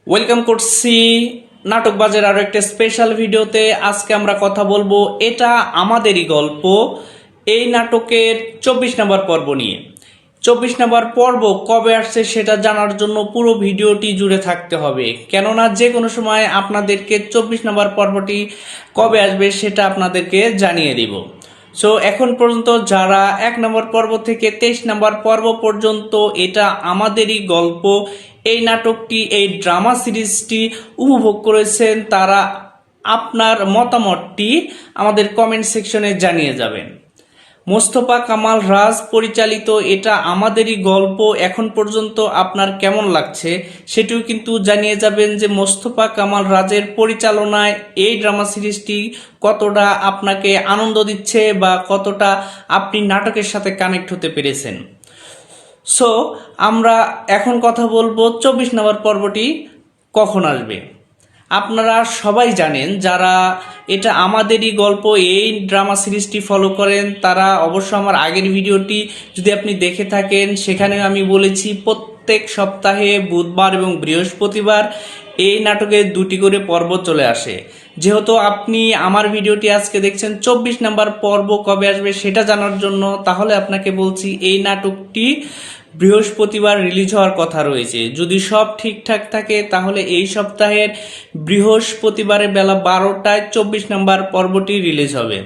Welcome করছি নাটকবাজের আরো একটা স্পেশাল ভিডিওতে। আজকে আমরা কথা বলবো এটা আমাদেরই গল্প এই নাটকের 24 নম্বর পর্ব নিয়ে। 24 নম্বর পর্ব কবে আসছে সেটা জানার জন্য পুরো ভিডিওটি জুড়ে থাকতে হবে, কেননা যে কোনো সময় আপনাদেরকে 24 নম্বর পর্বটি কবে আসবে সেটা আপনাদেরকে জানিয়ে দিব। সো এখন পর্যন্ত যারা 1 নম্বর পর্ব থেকে 23 নম্বর পর্ব পর্যন্ত এটা আমাদেরই গল্প এই নাটকটি, এই ড্রামা সিরিজটি উপভোগ করেছেন, তারা আপনার মতামতটি আমাদের কমেন্ট সেকশনে জানিয়ে যাবেন। মোস্তফা কামাল রাজ পরিচালিত এটা আমাদেরই গল্প এখন পর্যন্ত আপনার কেমন লাগছে সেটিও কিন্তু জানিয়ে যাবেন যে মোস্তফা কামাল রাজের পরিচালনায় এই ড্রামা সিরিজটি কতটা আপনাকে আনন্দ দিচ্ছে বা কতটা আপনি নাটকের সাথে কানেক্ট হতে পেরেছেন। সো আমরা এখন কথা বলবো 24 নম্বর পর্বটি কখন আসবে। আপনারা সবাই জানেন, যারা এটা আমাদেরই গল্প এই ড্রামা সিরিজটি ফলো করেন তারা অবশ্য আমার আগের ভিডিওটি যদি আপনি দেখে থাকেন সেখানে আমি বলেছি প্রত্যেক সপ্তাহে বুধবার এবং বৃহস্পতিবার এই নাটকের 2টি করে পর্ব চলে আসে। যেহেতু আপনি আমার ভিডিওটি আজকে দেখছেন 24 নম্বর পর্ব কবে আসবে সেটা জানার জন্য, তাহলে আপনাকে বলছি এই নাটকটি বৃহস্পতিবার রিলিজ হওয়ার কথা রয়েছে। যদি সব ঠিকঠাক থাকে তাহলে এই সপ্তাহের বৃহস্পতিবারের বেলা 12টায় 24 নম্বর পর্বটি রিলিজ হবে।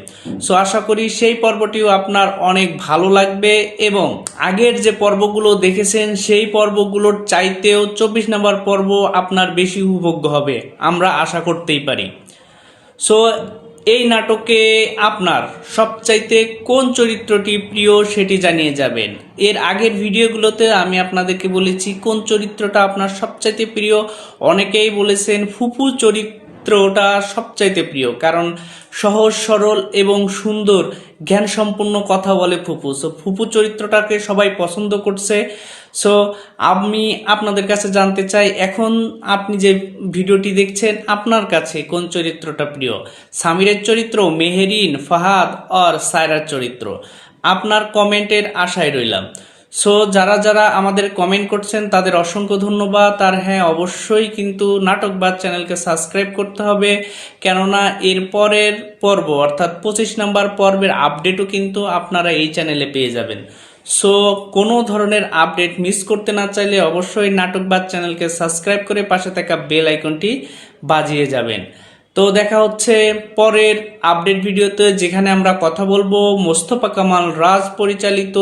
সো আশা করি সেই পর্বটিও আপনার অনেক ভালো লাগবে এবং আগের যে পর্বগুলো দেখেছেন সেই পর্বগুলোর চাইতেও 24 নম্বর পর্ব আপনার বেশি উপভোগ্য হবে, আমরা আশা করতেই পারি। সো এই নাটকে আপনার সবচাইতে কোন চরিত্রটি প্রিয় সেটি জানিয়ে যাবেন। এর আগের ভিডিওগুলোতে আমি আপনাদেরকে বলেছি কোন চরিত্রটা আপনার সবচাইতে প্রিয়। অনেকেই বলেছেন ফুপু চরিত্রটা সবচাইতে প্রিয়, কারণ সহজ সরল এবং সুন্দর জ্ঞানসম্পন্ন কথা বলে ফুপু। সো ফুপু চরিত্রটাকে সবাই পছন্দ করছে। সো আমি আপনাদের কাছে জানতে চাই, এখন আপনি যে ভিডিওটি দেখছেন আপনার কাছে কোন চরিত্রটা প্রিয়? সামিরের চরিত্র, মেহেরিন, ফাহাদ আর সায়রার চরিত্র? আপনার কমেন্টের আশায় রইলাম। সো যারা যারা আমাদের কমেন্ট করছেন তাদের অসংখ্য ধন্যবাদ। আর হ্যাঁ, অবশ্যই কিন্তু নাটকবাজ চ্যানেলকে সাবস্ক্রাইব করতে হবে, কেননা এর পরের পর্ব অর্থাৎ 25 নম্বর পর্বের আপডেটও কিন্তু আপনারা এই চ্যানেলে পেয়ে যাবেন। সো কোনো ধরনের আপডেট মিস করতে না চাইলে অবশ্যই নাটকবাজ চ্যানেলকে সাবস্ক্রাইব করে পাশে থাকা বেল আইকনটি বাজিয়ে যাবেন। তো দেখা হচ্ছে পরের আপডেট ভিডিওতে, যেখানে আমরা কথা বলবো মোস্তফা কামাল রাজ পরিচালিত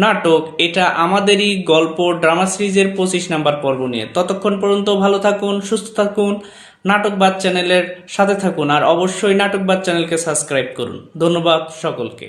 নাটক এটা আমাদেরই গল্প ড্রামা সিরিজের 25 নম্বর পর্ব নিয়ে। ততক্ষণ পর্যন্ত ভালো থাকুন, সুস্থ থাকুন, নাটকবাজ চ্যানেলের সাথে থাকুন আর অবশ্যই নাটকবাজ চ্যানেলকে সাবস্ক্রাইব করুন। ধন্যবাদ সকলকে।